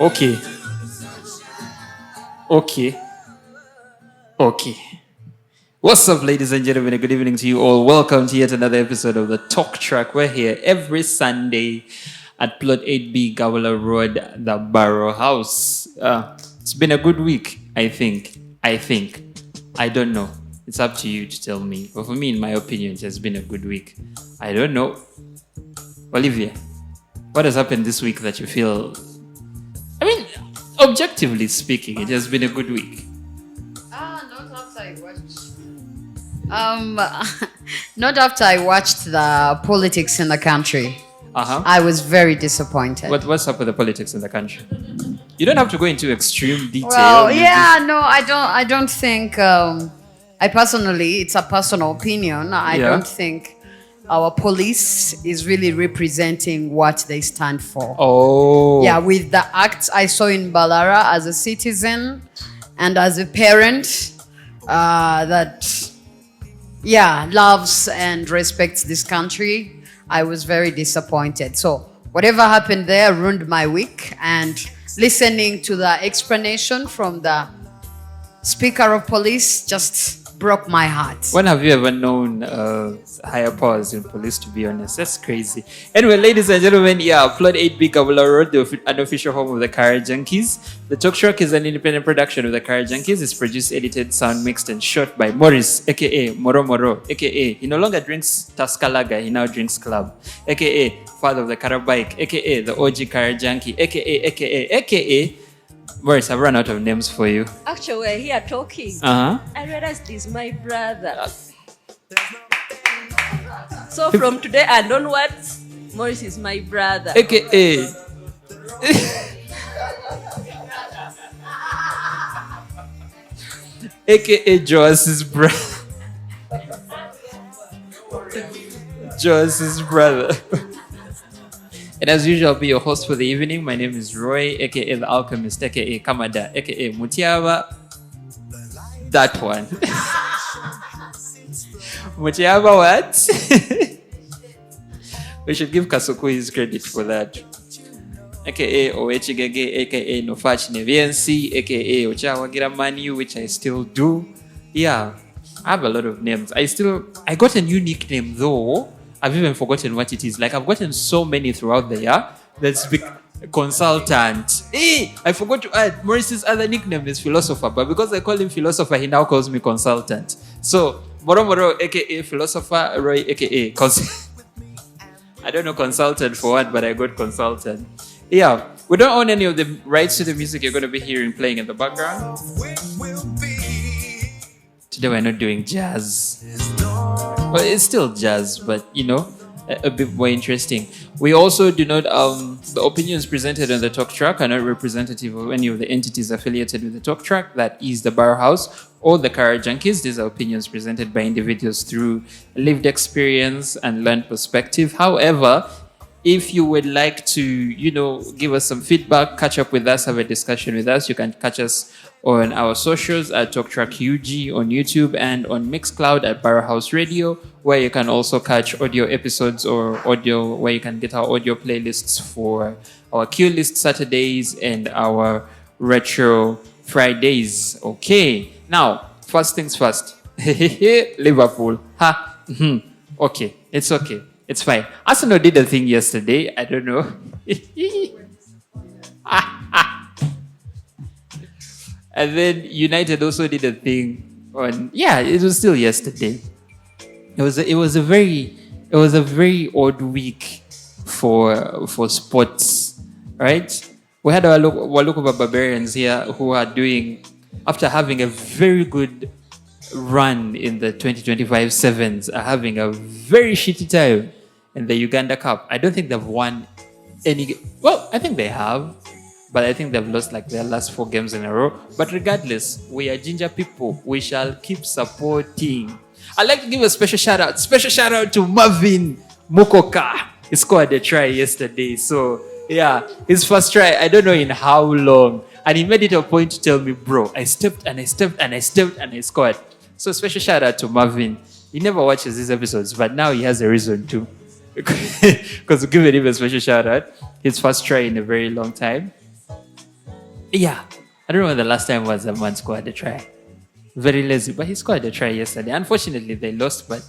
Okay. Okay. Okay. What's up, ladies and gentlemen? Good evening to you all. Welcome to yet another episode of the TalkTrack. We're here every Sunday at Plot 8B Gawala Road, the Barrow House. It's been a good week, I think. I don't know. It's up to you to tell me. But for me, in my opinion, it has been a good week. I don't know. Olivia, what has happened this week that you feel... I mean, objectively speaking, it has been a good week. Not after I watched. Not after I watched the politics in the country. I was very disappointed. What's up with the politics in the country? You don't have to go into extreme detail. Well, I don't think. I personally, it's a personal opinion. I don't think our police is really representing what they stand for. Oh. Yeah, with the acts I saw in Balara as a citizen and as a parent that loves and respects this country, I was very disappointed. So whatever happened there ruined my week, and listening to the explanation from the Speaker of Police just broke my heart. When have you ever known higher powers in police, to be honest? That's crazy. Anyway, ladies and gentlemen, Plot 8B Kabula Road, the unofficial home of the Car Junkies. The TalkTrack is an independent production of the Car Junkies. It's produced, edited, sound mixed, and shot by Morris, aka Moro Moro, aka he no longer drinks Taskalaga, he now drinks Club, aka father of the Karabike, aka the OG Car Junkie, aka Morris, I've run out of names for you. Actually, we're here talking. I realized this is my brother. So from today and onwards, Morris is my brother. AKA. AKA Joas's brother. Joas's brother. And as usual, I'll be your host for the evening. My name is Roy, aka The Alchemist, aka Kamada, aka Mutiaba. That one. Mutiaba what? We should give Kasuku his credit for that. Aka Oechigege, aka Nofach Neviensi, aka Ochawagira Manu, which I still do. Yeah, I have a lot of names. I got a new nickname though. I've even forgotten what it is. Like, I've gotten so many throughout the year. That's big consultant. Hey, I forgot to add, Morris's other nickname is philosopher, but because I call him philosopher, he now calls me consultant. So, Moro Moro, aka philosopher, Roy, aka I don't know consultant for what, but I got consultant. Yeah, we don't own any of the rights to the music you're going to be hearing playing in the background. Today we're not doing jazz. Well, it's still jazz, but a bit more interesting. We also do not, the opinions presented on the TalkTrack are not representative of any of the entities affiliated with the TalkTrack, that is the Barrow House or the Car Junkies. These are opinions presented by individuals through lived experience and learned perspective. However, if you would like to, give us some feedback, catch up with us, have a discussion with us, you can catch us on our socials at TalkTrack UG on YouTube and on Mixcloud at Barrow House Radio, where you can also catch audio episodes or audio, where you can get our audio playlists for our Q List Saturdays and our Retro Fridays. Okay, now, first things first. Liverpool. Okay, it's okay. It's fine. Arsenal did a thing yesterday. I don't know. And then United also did a thing on. Yeah, it was still yesterday. It was a very odd week for sports, right? We had our local barbarians here who are doing, after having a very good run in the 2025 sevens, are having a very shitty time in the Uganda Cup. I don't think they've won any. Well, I think they have, but I think they've lost like their last 4 games in a row. But regardless, we are ginger people. We shall keep supporting. I'd like to give a special shout out to Marvin Mukoka. He scored a try yesterday. So yeah, his first try, I don't know in how long. And he made it a point to tell me, bro, I stepped and I scored. So special shout out to Marvin. He never watches these episodes, but now he has a reason to. Because we give him a special shout out. His first try in a very long time. Yeah. I don't know when the last time was a man scored a try. Very lazy, but he scored a try yesterday. Unfortunately, they lost, but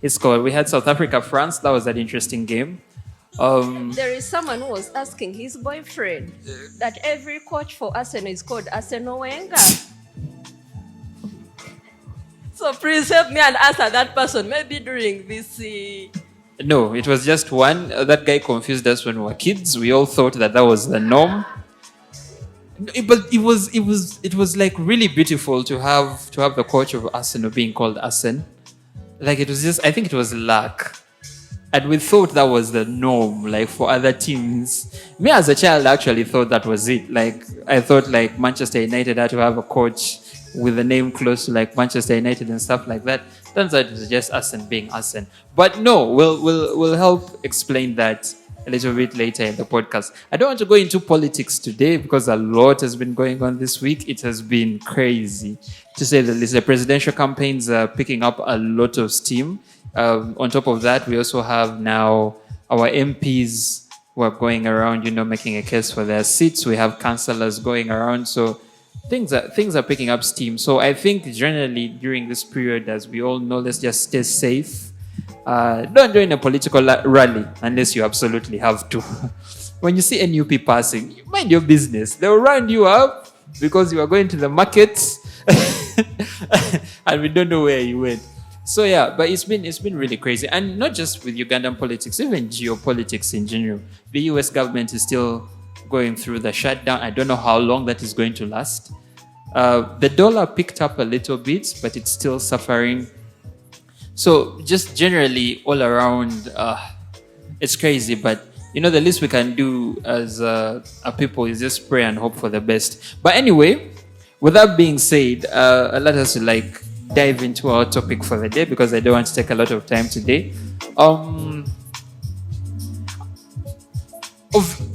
he scored. We had South Africa, France. That was an interesting game. There is someone who was asking his boyfriend that every coach for Arsenal is called Arsenal Wenger. So please help me and answer that person. Maybe during this. No, it was just one. That guy confused us when we were kids. We all thought that was the norm. But it was like really beautiful to have the coach of Arsenal being called Arsene. Like it was just, I think it was luck. And we thought that was the norm, like for other teams. Me as a child actually thought that was it. Like I thought like Manchester United had to have a coach with a name close to like Manchester United and stuff like that. Turns out it was just Arsene being Arsene. But no, we'll help explain that a little bit later in the podcast. I don't want to go into politics today because a lot has been going on this week. It has been crazy, to say the least. The presidential campaigns are picking up a lot of steam. On top of that, we also have now our MPs who are going around, making a case for their seats. We have councillors going around. So things are picking up steam. So I think generally during this period, as we all know, let's just stay safe. Don't join a political rally unless you absolutely have to. When you see NUP passing, mind your business. They'll round you up because you are going to the markets and we don't know where you went. So yeah, but it's been really crazy. And not just with Ugandan politics, even geopolitics in general. The US government is still going through the shutdown. I don't know how long that is going to last. The dollar picked up a little bit, but it's still suffering. So just generally all around, it's crazy. But the least we can do as a people is just pray and hope for the best. But anyway, with that being said, let us dive into our topic for the day because I don't want to take a lot of time today.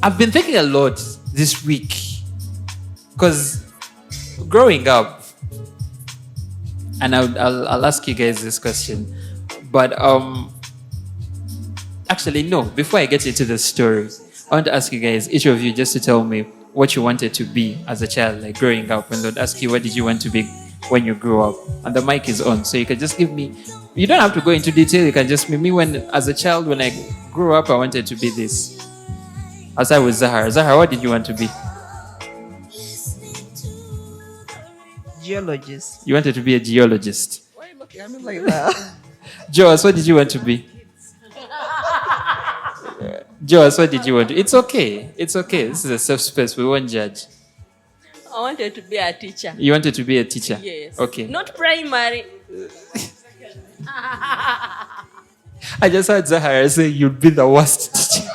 I've been thinking a lot this week because growing up, and I'll ask you guys this question, but actually no. Before I get into the story, I want to ask you guys, each of you, just to tell me what you wanted to be as a child, like growing up. And they'll ask you, what did you want to be when you grew up? And the mic is on, so you can just give me. You don't have to go into detail. You can just me when as a child when I grew up, I wanted to be this. I'll start with Zahara. Zahara, what did you want to be? Geologist. You wanted to be a geologist. Why are you looking at me like that? Joas, what did you want to be? Joas, what did you want to? It's okay. It's okay. This is a safe space. We won't judge. I wanted to be a teacher. You wanted to be a teacher? Yes. Okay. Not primary. I just heard Zahara say you'd be the worst teacher.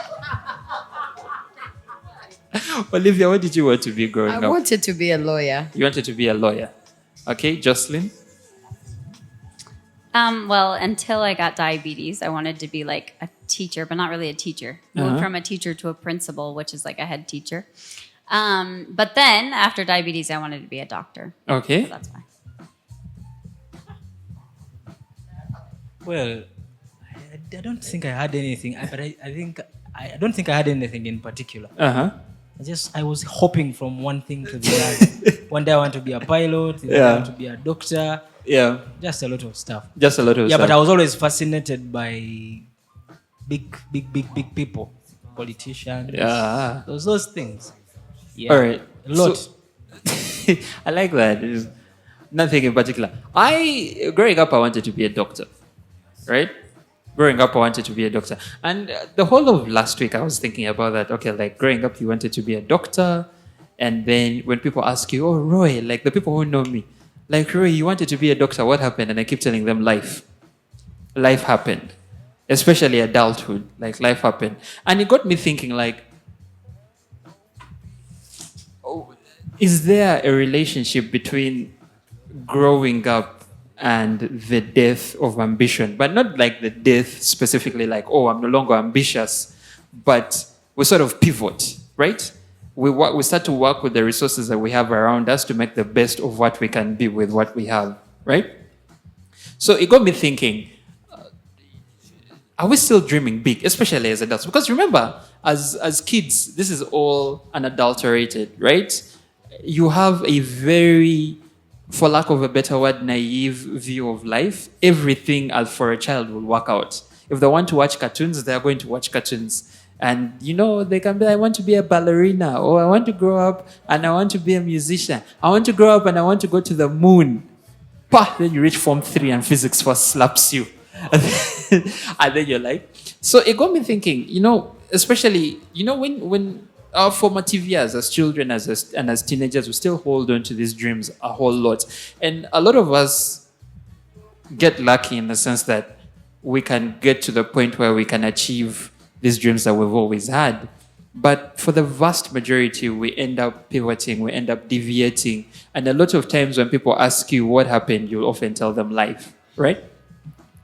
Olivia, what did you want to be growing up? I wanted to be a lawyer. You wanted to be a lawyer. Okay, Jocelyn? Well, until I got diabetes, I wanted to be like a teacher, but not really a teacher. Moved from a teacher to a principal, which is like a head teacher. But then after diabetes, I wanted to be a doctor. Okay. So that's why. Well, I don't think I had anything, but I don't think I had anything in particular. I was hopping from one thing to the other. One day I want to be a pilot, the other I want to be a doctor. Yeah. Just a lot of stuff. Just a lot of stuff. Yeah, but I was always fascinated by big people, politicians. Yeah. Those things. Yeah. All right. A lot. So, I like that. It's nothing in particular. Growing up, I wanted to be a doctor. Right? Growing up, I wanted to be a doctor. And the whole of last week, I was thinking about that. Okay, like growing up, you wanted to be a doctor. And then when people ask you, oh, Roy, like the people who know me, like, Roy, you wanted to be a doctor. What happened? And I keep telling them life. Life happened. Especially adulthood. Like, life happened. And it got me thinking, like, is there a relationship between growing up and the death of ambition? But not like the death specifically, like, oh, I'm no longer ambitious, but we sort of pivot, right? We start to work with the resources that we have around us to make the best of what we can be with what we have, right? So it got me thinking, are we still dreaming big, especially as adults? Because remember, as kids, this is all unadulterated, right? you have a very, for lack of a better word, naive view of life. Everything as for a child will work out. If they want to watch cartoons, they are going to watch cartoons. And they can be, I want to be a ballerina, or I want to grow up and I want to be a musician. I want to grow up and I want to go to the moon. Pah, then you reach Form 3 and physics first slaps you. And then you're like, so it got me thinking, especially, when our formative years as children and as teenagers, we still hold on to these dreams a whole lot. And a lot of us get lucky in the sense that we can get to the point where we can achieve these dreams that we've always had. But for the vast majority, we end up pivoting, we end up deviating. And a lot of times when people ask you what happened, you'll often tell them life, right?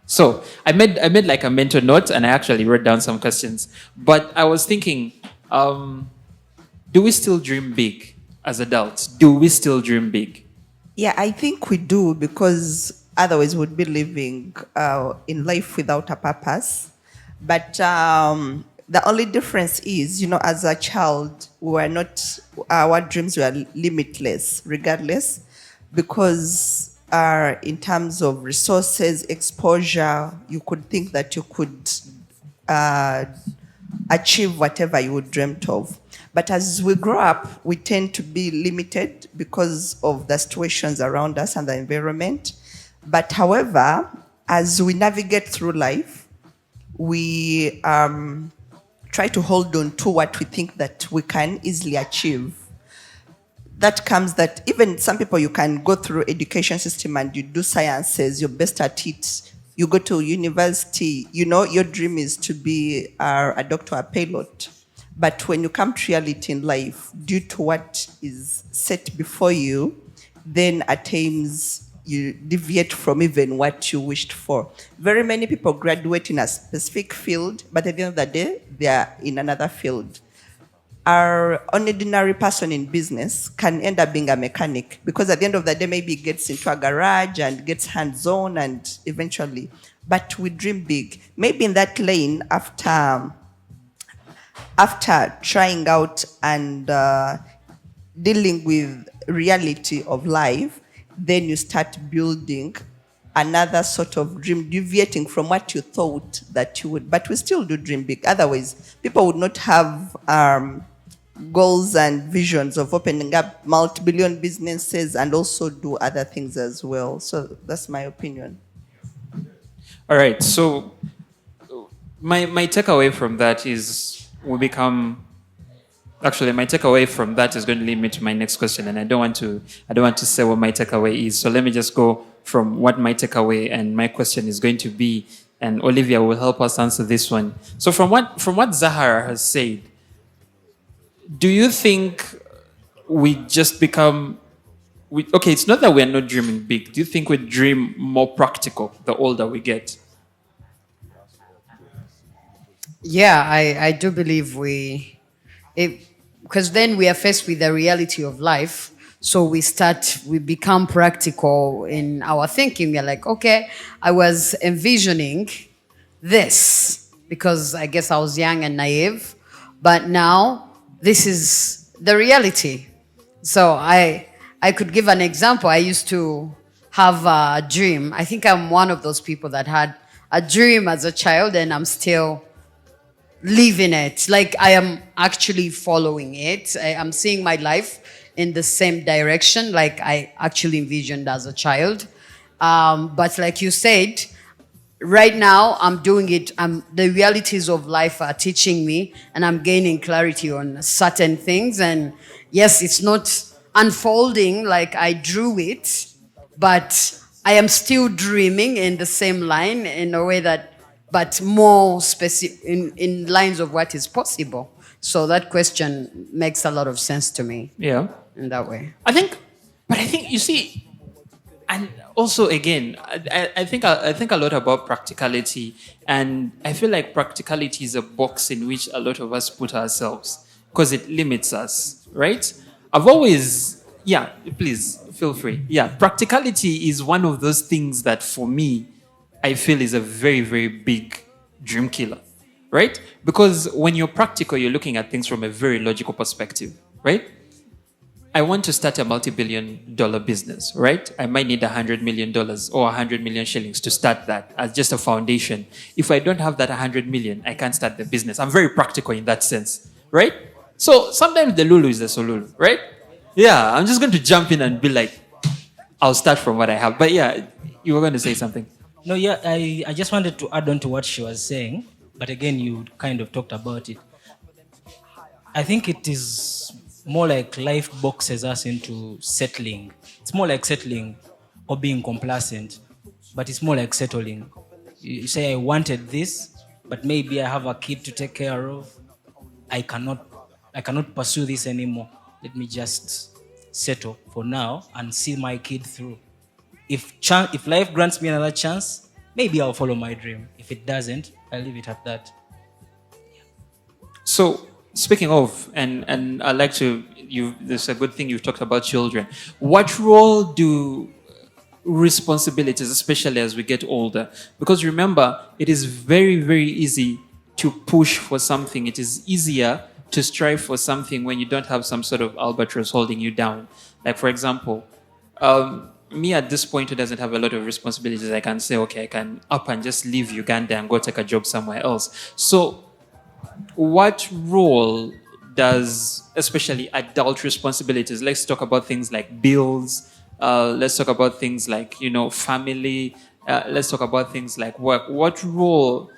So I made like a mental note and I actually wrote down some questions. But I was thinking, do we still dream big as adults? Do we still dream big? Yeah, I think we do, because otherwise we'd be living in life without a purpose. But the only difference is, as a child, our dreams were limitless, regardless, because in terms of resources, exposure, you could think that you could achieve whatever you dreamt of. But as we grow up, we tend to be limited because of the situations around us and the environment. But however, as we navigate through life, we try to hold on to what we think that we can easily achieve. That comes that even some people, you can go through education system and you do sciences, you're best at it. You go to university, your dream is to be a doctor, a pilot. But when you come to reality in life, due to what is set before you, then at times you deviate from even what you wished for. Very many people graduate in a specific field, but at the end of the day, they are in another field. An ordinary person in business can end up being a mechanic, because at the end of the day, maybe he gets into a garage and gets hands-on and eventually, but we dream big. Maybe in that lane, after trying out and dealing with reality of life, then you start building another sort of dream, deviating from what you thought that you would. But we still do dream big. Otherwise, people would not have goals and visions of opening up multi-billion businesses and also do other things as well. So that's my opinion. All right. So my takeaway from that is my takeaway from that is going to lead me to my next question, and I don't want to say what my takeaway is. So let me just go from what my takeaway and my question is going to be, and Olivia will help us answer this one. So from what Zahara has said, do you think we just become okay, it's not that we're not dreaming big. Do you think we dream more practical the older we get? Yeah, I do believe because then we are faced with the reality of life. So we become practical in our thinking. We're like, okay, I was envisioning this because I guess I was young and naive, but now this is the reality. So I could give an example. I used to have a dream. I think I'm one of those people that had a dream as a child and I'm still living it. Like I am actually following it. I'm seeing my life in the same direction like I actually envisioned as a child. But like you said, right now I'm doing it. The realities of life are teaching me and I'm gaining clarity on certain things. And yes, it's not unfolding like I drew it, but I am still dreaming in the same line in a way that, but more specific in lines of what is possible. So that question makes a lot of sense to me. Yeah. In that way. I think you see, and also again, I think a lot about practicality, and I feel like practicality is a box in which a lot of us put ourselves because it limits us, right? Please feel free. Yeah, practicality is one of those things that for me, I feel is a very, very big dream killer, right? Because when you're practical, you're looking at things from a very logical perspective, right? I want to start a multi-billion-dollar business, right? I might need $100 million or 100 million shillings to start that as just a foundation. If I don't have that 100 million, I can't start the business. I'm very practical in that sense, right? So sometimes the Lulu is the Solulu, right? Yeah, I'm just going to jump in and be like, I'll start from what I have. But yeah, you were going to say something. No, yeah, I just wanted to add on to what she was saying, but again, you kind of talked about it. I think it is more like life boxes us into settling. It's more like settling or being complacent, but it's more like settling. You say, I wanted this, but maybe I have a kid to take care of. I cannot pursue this anymore. Let me just settle for now and see my kid through. If life grants me another chance, maybe I'll follow my dream. If it doesn't, I'll leave it at that. So, speaking of, and I like to, there's a good thing you've talked about children. What role do responsibilities, especially as we get older? Because remember, it is very, very easy to push for something. It is easier to strive for something when you don't have some sort of albatross holding you down. Like, for example, me at this point who doesn't have a lot of responsibilities, I can say, okay, I can up and just leave Uganda and go take a job somewhere else. So what role does, especially adult responsibilities, let's talk about things like bills, let's talk about things like, family, let's talk about things like work. What role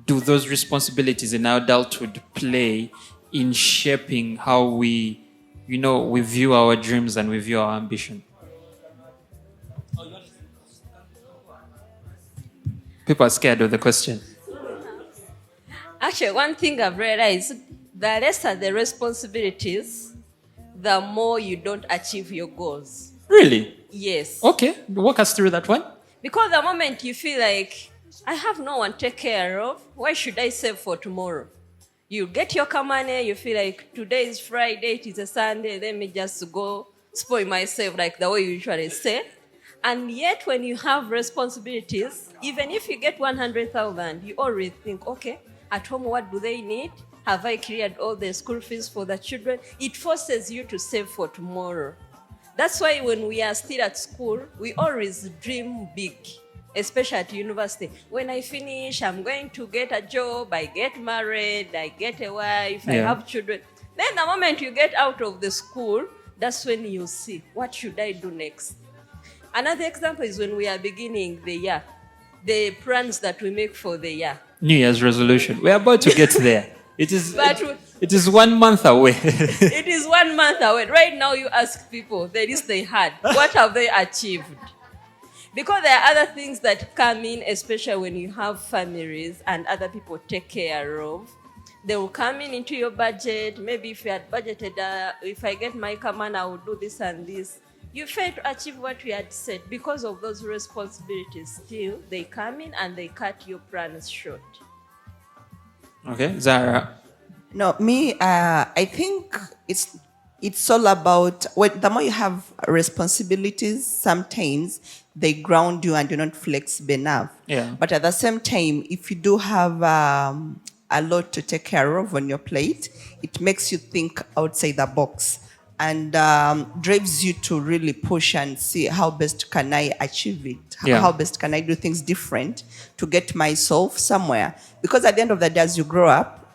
do those responsibilities in adulthood play in shaping how we view our dreams and we view our ambition? People are scared of the question. Actually, one thing I've realized, the less are the responsibilities, the more you don't achieve your goals. Really? Yes. Okay, walk us through that one. Because the moment you feel like, I have no one to take care of, why should I save for tomorrow? You get your money, you feel like today is Friday, it is a Sunday, let me just go spoil myself like the way you usually say. And yet when you have responsibilities, even if you get 100,000, you always think, okay, at home, what do they need? Have I cleared all the school fees for the children? It forces you to save for tomorrow. That's why when we are still at school, we always dream big, especially at university. When I finish, I'm going to get a job, I get married, I get a wife, I have children. Then the moment you get out of the school, that's when you see, what should I do next? Another example is when we are beginning the year, the plans that we make for the year. New Year's resolution. We're about to get there. It is 1 month away. It is 1 month away. Right now, you ask people the list they had. What have they achieved? Because there are other things that come in, especially when you have families and other people take care of. They will come into your budget. Maybe if you had budgeted, if I get my command, I will do this and this. You fail to achieve what we had said because of those responsibilities. Still, they come in and they cut your plans short. Okay, Zara. No, me, I think it's all about the more you have responsibilities, sometimes they ground you and you're not flexible enough. Yeah. But at the same time, if you do have a lot to take care of on your plate, it makes you think outside the box and drives you to really push and see how best can I achieve it? How best can I do things different to get myself somewhere? Because at the end of the day, as you grow up,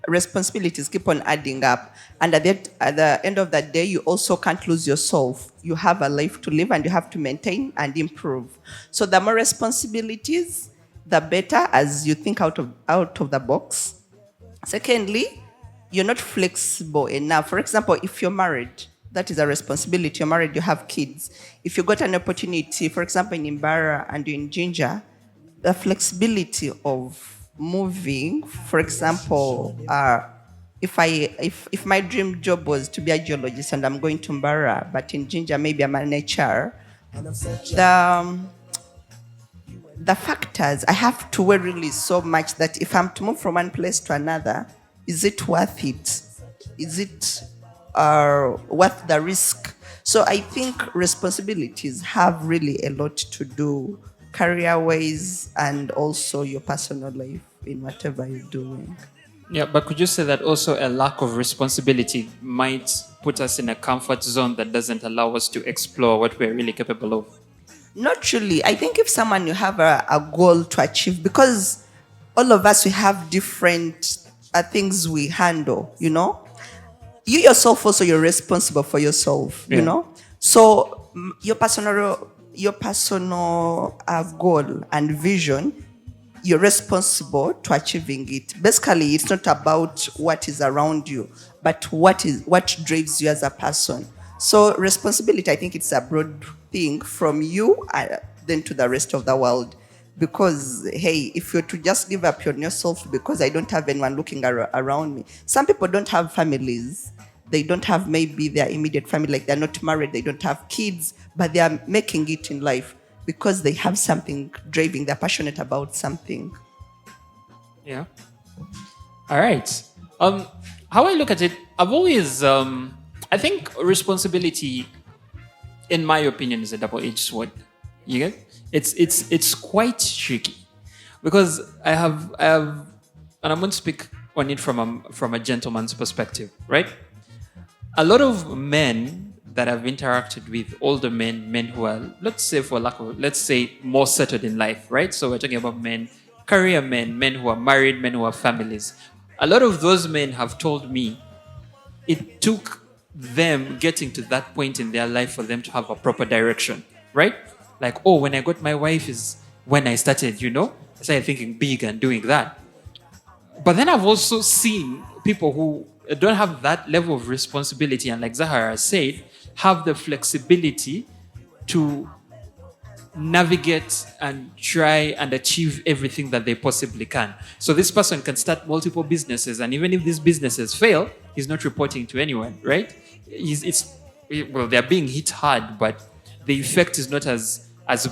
responsibilities keep on adding up. And at the end of the day, you also can't lose yourself. You have a life to live and you have to maintain and improve. So the more responsibilities, the better as you think out of the box. Secondly, you're not flexible enough. For example, if you're married, that is a responsibility. You're married, you have kids. If you got an opportunity, for example, in Imbara and you're in Ginger, the flexibility of moving, for example, if my dream job was to be a geologist and I'm going to Imbara, but in Ginger maybe I'm an HR, the factors I have to weigh really so much that if I'm to move from one place to another, is it worth it? Is it worth the risk? So I think responsibilities have really a lot to do career-wise and also your personal life in whatever you're doing. Yeah, but could you say that also a lack of responsibility might put us in a comfort zone that doesn't allow us to explore what we're really capable of? Not really. I think if someone you have a goal to achieve, because all of us we have different things we handle, you know. You yourself also you're responsible for yourself, Yeah. you know. So your personal goal and vision, you're responsible to achieving it. Basically, it's not about what is around you, but what drives you as a person. So responsibility, I think it's a broad thing from you then to the rest of the world. Because hey, if you're to just give up on yourself because I don't have anyone looking around me. Some people don't have families. They don't have maybe their immediate family, like they're not married, they don't have kids, but they are making it in life because they have something driving, they're passionate about something. Yeah. All right. How I look at it, I've always, I think responsibility, in my opinion, is a double-edged sword. You get? It's quite tricky because I have, and I'm going to speak on it from a gentleman's perspective, right? A lot of men that I've interacted with, older men who are, let's say more settled in life, right? So we're talking about men, career men who are married, men who have families. A lot of those men have told me it took them getting to that point in their life for them to have a proper direction, right? Like, oh, when I got my wife is when I started, I started thinking big and doing that. But then I've also seen people who don't have that level of responsibility, and like Zahara said, have the flexibility to navigate and try and achieve everything that they possibly can. So this person can start multiple businesses, and even if these businesses fail, he's not reporting to anyone, right? They're being hit hard, but the effect is not as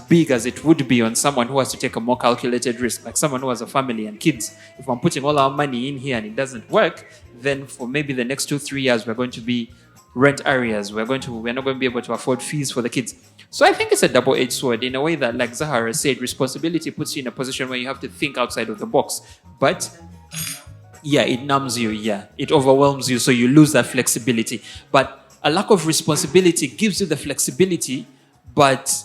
big as it would be on someone who has to take a more calculated risk, like someone who has a family and kids. If I'm putting all our money in here and it doesn't work, then for maybe the next 2-3 years, we're going to be rent areas. We're not going to be able to afford fees for the kids. So I think it's a double-edged sword in a way that, like Zahara said, responsibility puts you in a position where you have to think outside of the box. But yeah, it numbs you. Yeah, it overwhelms you. So you lose that flexibility. But a lack of responsibility gives you the flexibility, but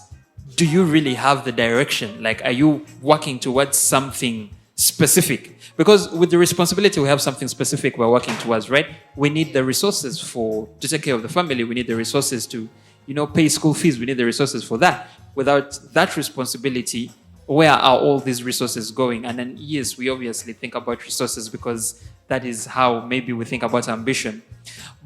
do you really have the direction? Like, are you working towards something specific? Because with the responsibility, we have something specific we're working towards, right? We need the resources to take care of the family. We need the resources to, pay school fees. We need the resources for that. Without that responsibility, where are all these resources going? And then, yes, we obviously think about resources because that is how maybe we think about ambition.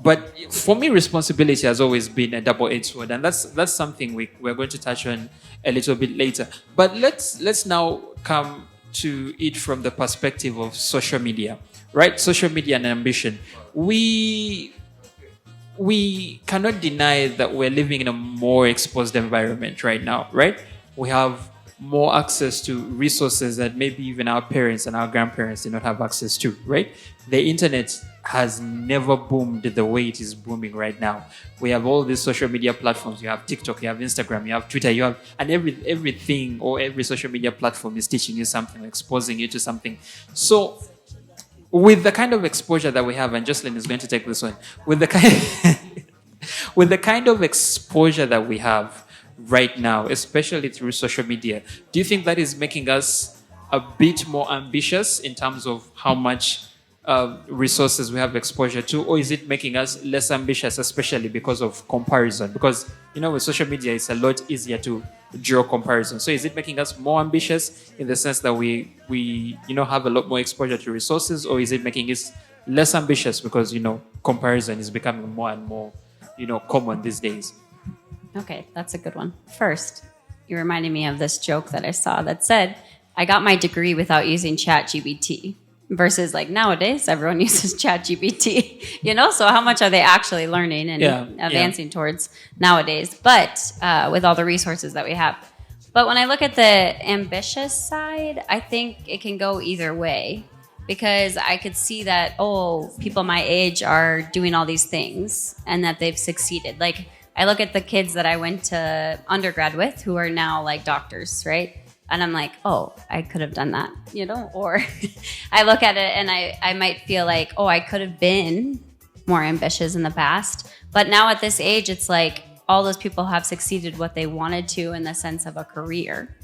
But for me, responsibility has always been a double-edged sword, and that's something we're going to touch on a little bit later. But let's now come to it from the perspective of social media, right? Social media and ambition. We cannot deny that we're living in a more exposed environment right now, right? We have more access to resources that maybe even our parents and our grandparents did not have access to, right? The internet has never boomed the way it is booming right now. We have all these social media platforms. You have TikTok, you have Instagram, you have Twitter, and everything or every social media platform is teaching you something, exposing you to something. So with the kind of exposure that we have, and Jocelyn is going to take this one, with the kind of exposure that we have right now, especially through social media, do you think that is making us a bit more ambitious in terms of how much resources we have exposure to, or is it making us less ambitious, especially because of comparison? Because with social media, it's a lot easier to draw comparison. So is it making us more ambitious in the sense that we have a lot more exposure to resources, or is it making us less ambitious because comparison is becoming more and more common these days? Okay, that's a good one. First, you reminded me of this joke that I saw that said, I got my degree without using ChatGPT. Versus like nowadays, everyone uses ChatGPT, so how much are they actually learning and advancing towards nowadays? But with all the resources that we have. But when I look at the ambitious side, I think it can go either way, because I could see that, people my age are doing all these things and that they've succeeded. Like, I look at the kids that I went to undergrad with who are now like doctors, right? and I'm like, oh, I could have done that, or I look at it and I might feel like, oh, I could have been more ambitious in the past. But now at this age, it's like all those people have succeeded what they wanted to in the sense of a career.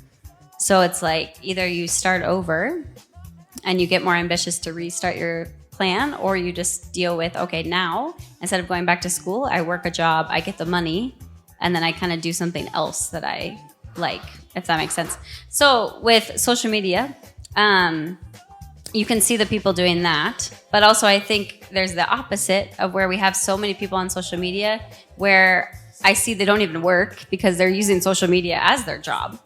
So it's like either you start over and you get more ambitious to restart your plan, or you just deal with, okay, now instead of going back to school, I work a job, I get the money, and then I kind of do something else that I like, if that makes sense. So with social media, you can see the people doing that, but also I think there's the opposite of where we have so many people on social media where I see they don't even work because they're using social media as their job.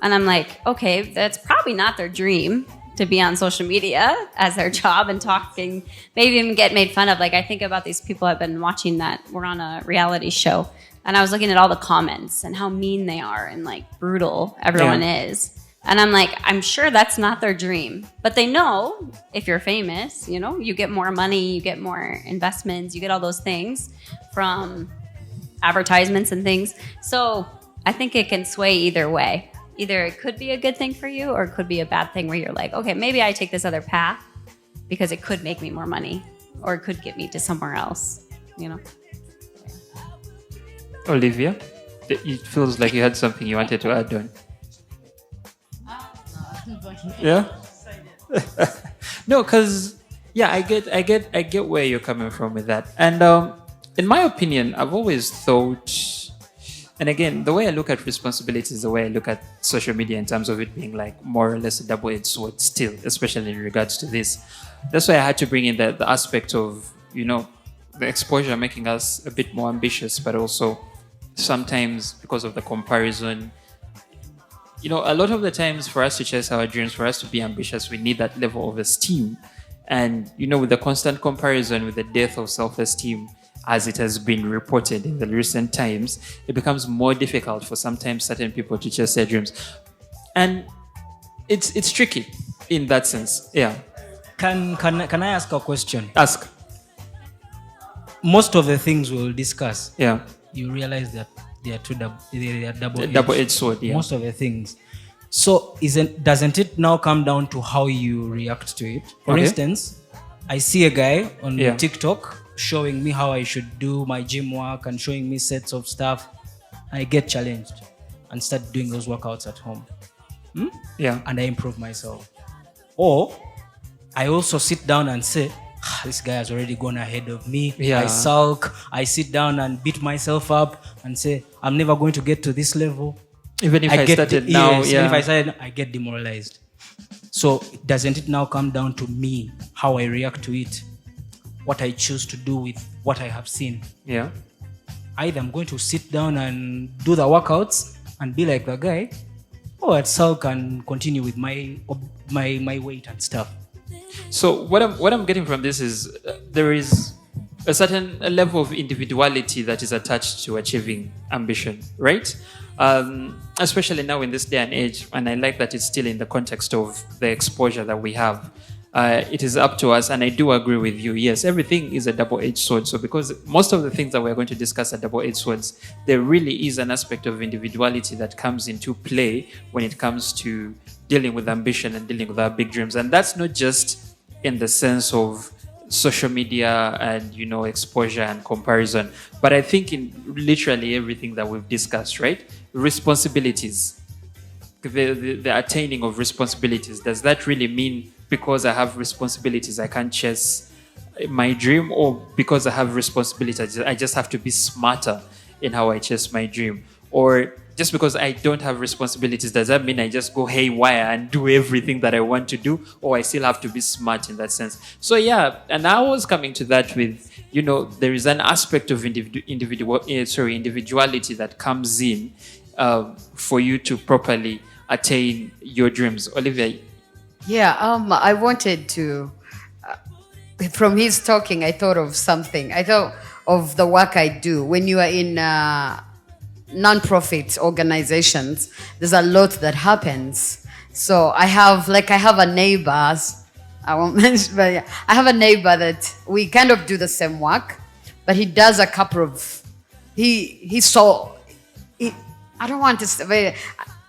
And I'm like, okay, that's probably not their dream to be on social media as their job and talking, maybe even get made fun of. Like I think about these people I've been watching that were on a reality show, and I was looking at all the comments and how mean they are and like brutal everyone is. And I'm like, I'm sure that's not their dream, but they know if you're famous, you get more money, you get more investments, you get all those things from advertisements and things. So I think it can sway either way. Either it could be a good thing for you, or it could be a bad thing where you're like, okay, maybe I take this other path because it could make me more money, or it could get me to somewhere else, Olivia, it feels like you had something you wanted to add on. Yeah. No, because I get where you're coming from with that, and in my opinion, I've always thought. And again, the way I look at responsibility is the way I look at social media in terms of it being like more or less a double-edged sword still, especially in regards to this. That's why I had to bring in the aspect of, the exposure making us a bit more ambitious, but also sometimes because of the comparison. A lot of the times for us to chase our dreams, for us to be ambitious, we need that level of esteem. And, with the constant comparison, with the death of self-esteem, as it has been reported in the recent times, it becomes more difficult for sometimes certain people to chase their dreams. And it's tricky in that sense. Yeah. Can I ask a question? Ask. Most of the things we'll discuss, you realize that they are double-edged sword. Yeah. Most of the things. So doesn't it now come down to how you react to it? For instance, I see a guy on TikTok showing me how I should do my gym work and showing me sets of stuff. I get challenged and start doing those workouts at home. And I improve myself. Or I also sit down and say, this guy has already gone ahead of me. I sulk. I sit down and beat myself up and say, I'm never going to get to this level. Even if I started now, even if I started, I get demoralized. So doesn't it now come down to me, how I react to it, what I choose to do with what I have seen? Yeah. Either I'm going to sit down and do the workouts and be like the guy, or I'd sulk and continue with my weight and stuff. So what I'm getting from this is there is a certain level of individuality that is attached to achieving ambition, right? Especially now in this day and age, and I like that it's still in the context of the exposure that we have. It is up to us, and I do agree with you. Yes, everything is a double-edged sword. So because most of the things that we're going to discuss are double-edged swords, there really is an aspect of individuality that comes into play when it comes to dealing with ambition and dealing with our big dreams. And that's not just in the sense of social media and, exposure and comparison, but I think in literally everything that we've discussed, right? Responsibilities, the attaining of responsibilities. Does that really mean because I have responsibilities, I can't chase my dream, or because I have responsibilities, I just have to be smarter in how I chase my dream? Or just because I don't have responsibilities, does that mean I just go haywire and do everything that I want to do, or I still have to be smart in that sense? So and I was coming to that with, there is an aspect of individuality that comes in for you to properly attain your dreams. Olivia? Yeah, I wanted to, from his talking, I thought of something. I thought of the work I do. When you are in non-profit organizations, there's a lot that happens. So I have a neighbor, I won't mention, but I have a neighbor that we kind of do the same work, but he does a couple of, I don't want to say,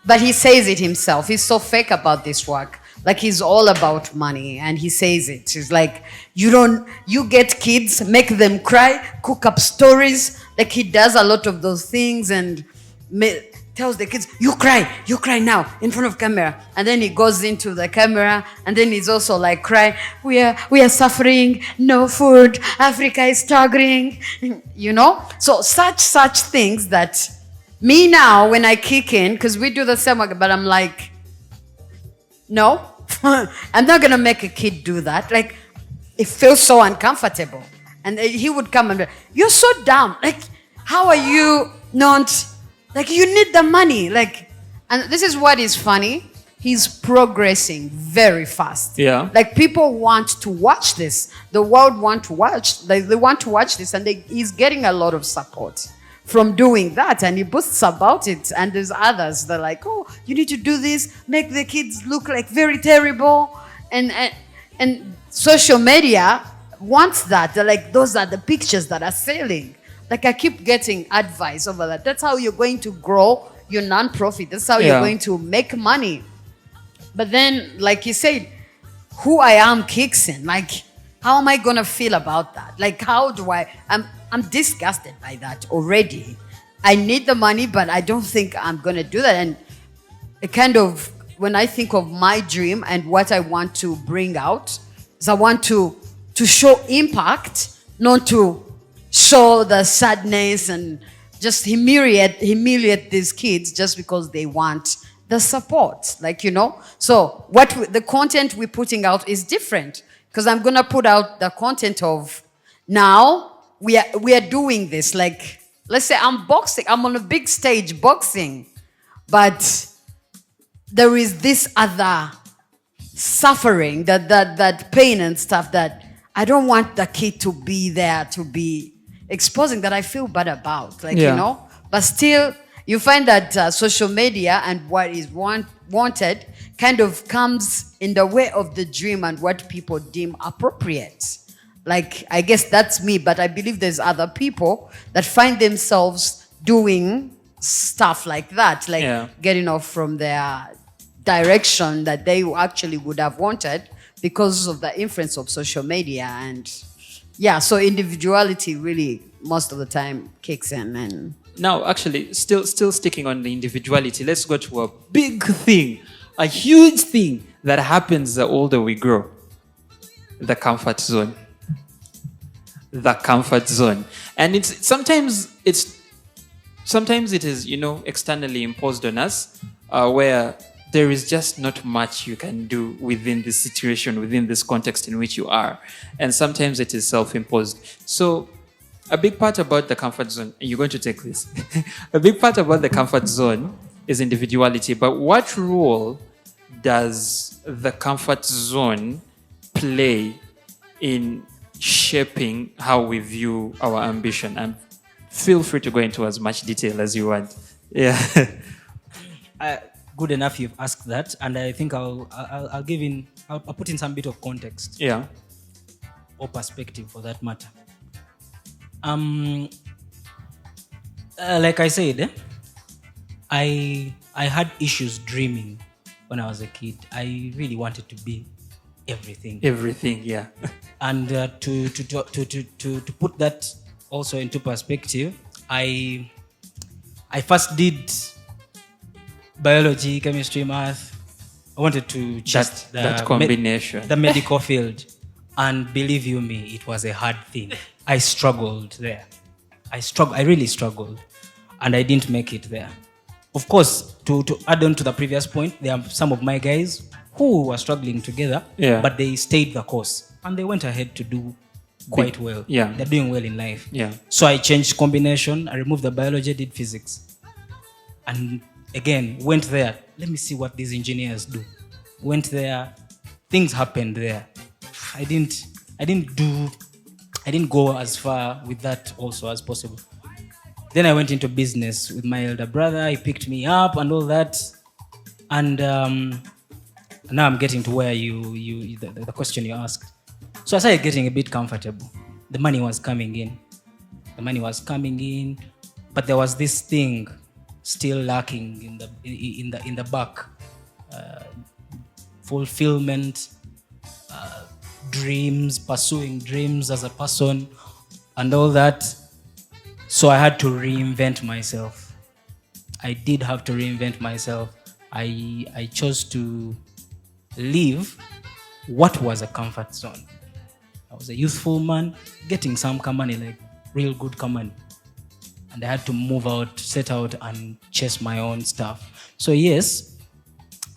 But he says it himself. He's so fake about this work. Like he's all about money, and he says it. He's like, you get kids, make them cry, cook up stories. Like he does a lot of those things and tells the kids, you cry now in front of camera. And then he goes into the camera and then he's also like, cry, we are suffering, no food, Africa is struggling, you know? So such things that me now, when I kick in, because we do the same work, but I'm like, no, I'm not going to make a kid do that. Like, it feels so uncomfortable. And he would come and be, you're so dumb. Like, how are you not, like, you need the money. Like, and this is what is funny. He's progressing very fast. Yeah. Like, people want to watch this. The world want to watch. They want to watch this, and he's getting a lot of support from doing that, and he boasts about it. And there's others that are like, oh, you need to do this, make the kids look like very terrible. And social media wants that. They're like, those are the pictures that are selling. Like, I keep getting advice over that. That's how you're going to grow your nonprofit. That's how you're going to make money. But then, like you said, who I am kicks in. Like, how am I going to feel about that? Like, how do I'm disgusted by that already. I need the money, but I don't think I'm going to do that. And it kind of, when I think of my dream and what I want to bring out, is I want to show impact, not to show the sadness and just humiliate these kids just because they want the support, like, you know. So the content we're putting out is different, because I'm going to put out the content of now we are doing this. Like, let's say I'm boxing. I'm on a big stage boxing. But there is this other suffering, that pain and stuff that I don't want the kid to be there, to be exposing, that I feel bad about. Like, you know. But still, you find that social media and what is wanted kind of comes in the way of the dream and what people deem appropriate. Like, I guess that's me, but I believe there's other people that find themselves doing stuff like that, like getting off from their direction that they actually would have wanted because of the influence of social media. And so individuality really most of the time kicks in. And now, actually, still sticking on the individuality, let's go to a big thing, a huge thing that happens the older we grow. The comfort zone. The comfort zone. And sometimes it is, you know, externally imposed on us, where there is just not much you can do within this situation, within this context in which you are. And sometimes it is self-imposed. So a big part about the comfort zone, you're going to take this. A big part about the comfort zone is individuality. But what role does the comfort zone play in shaping how we view our ambition? And feel free to go into as much detail as you want. Yeah. Good enough you've asked that, and I think I'll put in some bit of context. Yeah. Or perspective, for that matter. Like I said, I had issues dreaming when I was a kid. I really wanted to be everything. Everything, yeah. And to put that also into perspective, I first did biology, chemistry, math. I wanted to chase that combination, the medical field, and believe you me, it was a hard thing. I struggled there. I really struggled, and I didn't make it there. Of course, to add on to the previous point, there are some of my guys who were struggling together, but they stayed the course and they went ahead to do quite well. Yeah. They're doing well in life. Yeah. So I changed combination. I removed the biology, did physics. And again, went there. Let me see what these engineers do. Went there. Things happened there. I didn't go as far with that also as possible. Then I went into business with my elder brother. He picked me up and all that. And now I'm getting to where the question you asked. So I started getting a bit comfortable. The money was coming in. But there was this thing still lacking in the back. Fulfillment, dreams, pursuing dreams as a person, and all that. So I had to reinvent myself. I did have to reinvent myself. I chose to leave what was a comfort zone. I was a youthful man, getting some money, like real good money. And I had to move out, set out, and chase my own stuff. So yes,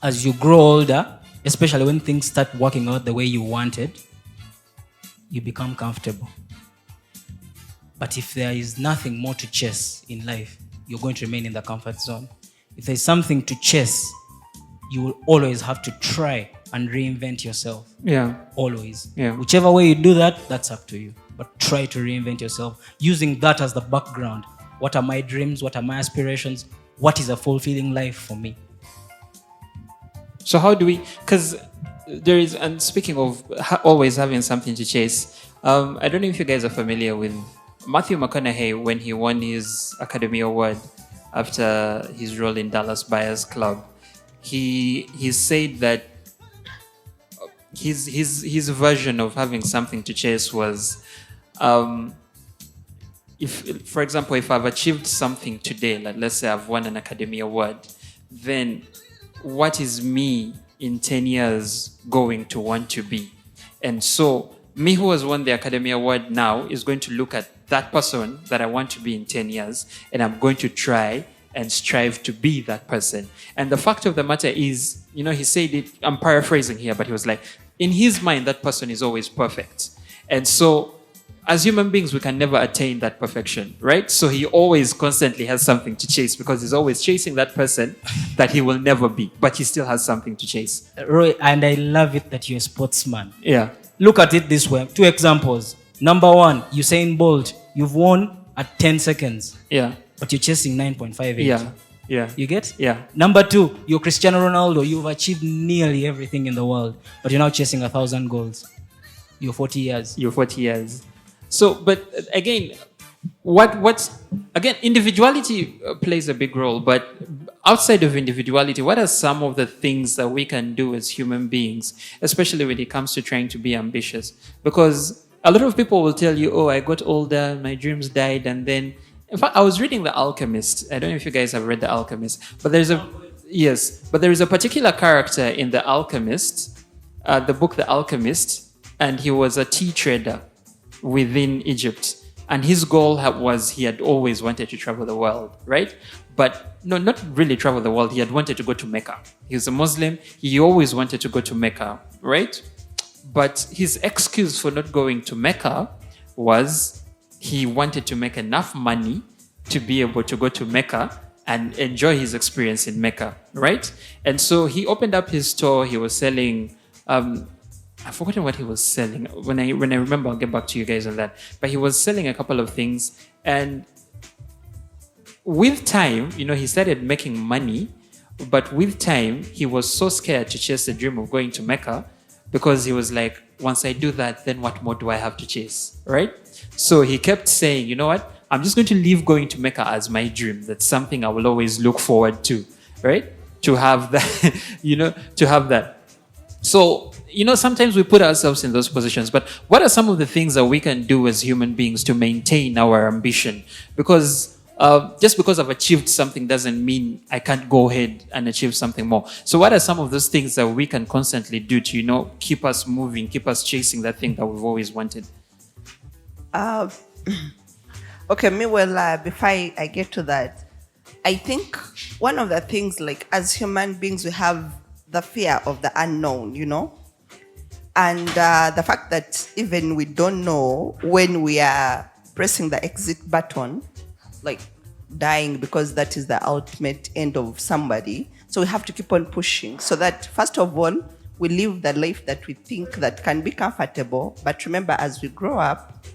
as you grow older, especially when things start working out the way you wanted, you become comfortable. But if there is nothing more to chase in life, you're going to remain in the comfort zone. If there's something to chase, you will always have to try and reinvent yourself. Yeah. Always. Yeah. Whichever way you do that, that's up to you. But try to reinvent yourself using that as the background. What are my dreams? What are my aspirations? What is a fulfilling life for me? So how do we, because there is, and speaking of always having something to chase, I don't know if you guys are familiar with Matthew McConaughey when he won his Academy Award after his role in Dallas Buyers Club. He said that his version of having something to chase was, if, for example, if I've achieved something today, like let's say I've won an Academy Award, then what is me in 10 years going to want to be? And so me who has won the Academy Award now is going to look at that person that I want to be in 10 years, and I'm going to try and strive to be that person. And the fact of the matter is, you know, he said it, I'm paraphrasing here, but he was like, in his mind, that person is always perfect. And so as human beings, we can never attain that perfection, right? So he always constantly has something to chase because he's always chasing that person that he will never be, but he still has something to chase. Roy, and I love it that you're a sportsman. Yeah. Look at it this way. 2 examples. Number one, Usain Bolt. You've won at 10 seconds. Yeah. But you're chasing 9.58. Yeah. Yeah. You get? Yeah. Number two, you're Cristiano Ronaldo. You've achieved nearly everything in the world, but you're now chasing 1,000 goals. You're 40 years. You're 40 years. So, but again, what's again, individuality plays a big role, but outside of individuality, what are some of the things that we can do as human beings, especially when it comes to trying to be ambitious? Because a lot of people will tell you, oh, I got older, my dreams died, and then, in fact, I was reading The Alchemist. I don't know if you guys have read The Alchemist, but there is a particular character in The Alchemist, the book The Alchemist, and he was a tea trader within Egypt. And his goal was he had always wanted to travel the world, right? But no, not really travel the world. He had wanted to go to Mecca. He was a Muslim. He always wanted to go to Mecca, right? But his excuse for not going to Mecca was he wanted to make enough money to be able to go to Mecca and enjoy his experience in Mecca, right? And so he opened up his store. He was selling, I've forgotten what he was selling. When I remember, I'll get back to you guys on that. But he was selling a couple of things. And with time, you know, he started making money. But with time, he was so scared to chase the dream of going to Mecca because he was like, once I do that, then what more do I have to chase, right? So he kept saying, you know what? I'm just going to leave going to Mecca as my dream. That's something I will always look forward to, right? To have that, you know, to have that. So, you know, sometimes we put ourselves in those positions, but what are some of the things that we can do as human beings to maintain our ambition? Because just because I've achieved something doesn't mean I can't go ahead and achieve something more. So what are some of those things that we can constantly do to, you know, keep us moving, keep us chasing that thing that we've always wanted? Okay, before I get to that, I think one of the things, like as human beings, we have the fear of the unknown, you know? And the fact that even we don't know when we are pressing the exit button, like dying, because that is the ultimate end of somebody. So we have to keep on pushing so that, first of all, we live the life that we think that can be comfortable. But remember, as we grow up,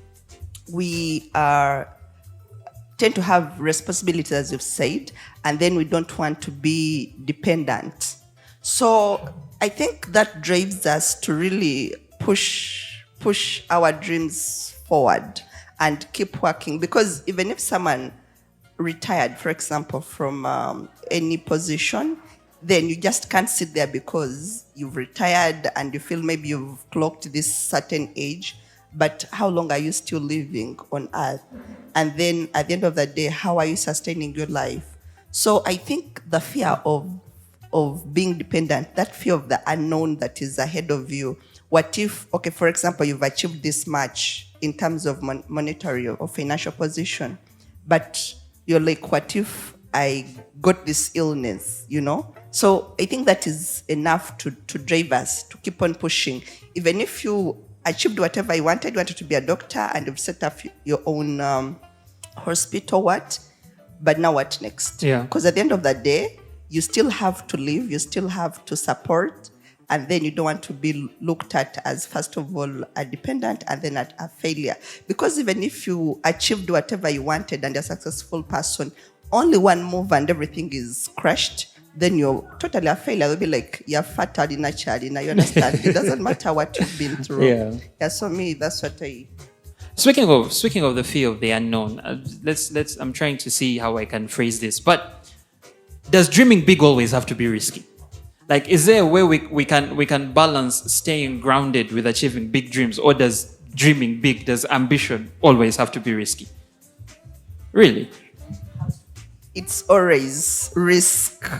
we tend to have responsibilities, as you've said, and then we don't want to be dependent. So I think that drives us to really push our dreams forward and keep working. Because even if someone retired, for example, from any position, then you just can't sit there because you've retired and you feel maybe you've clocked this certain age. But how long are you still living on earth? And then at the end of the day, how are you sustaining your life? So I think the fear of being dependent, that fear of the unknown that is ahead of you. What if, okay, for example, you've achieved this much in terms of monetary or financial position, but you're like, what if I got this illness, you know? So I think that is enough to drive us to keep on pushing. Even if you achieved whatever you wanted to be a doctor and you've set up your own hospital, but now what next? Yeah. Because at the end of the day, you still have to live, you still have to support, and then you don't want to be looked at as, first of all, a dependent and then a failure. Because even if you achieved whatever you wanted and you're a successful person, only one move and everything is crushed, then you're totally a failure. They'll be like, you're fatal in a child, you understand? It doesn't matter what you've been through. Yeah, so me, that's what I... Speaking of the fear of the unknown, I'm trying to see how I can phrase this. But does dreaming big always have to be risky? Like, is there a way we can balance staying grounded with achieving big dreams, or does dreaming big, does ambition always have to be risky? Really? It's always risk.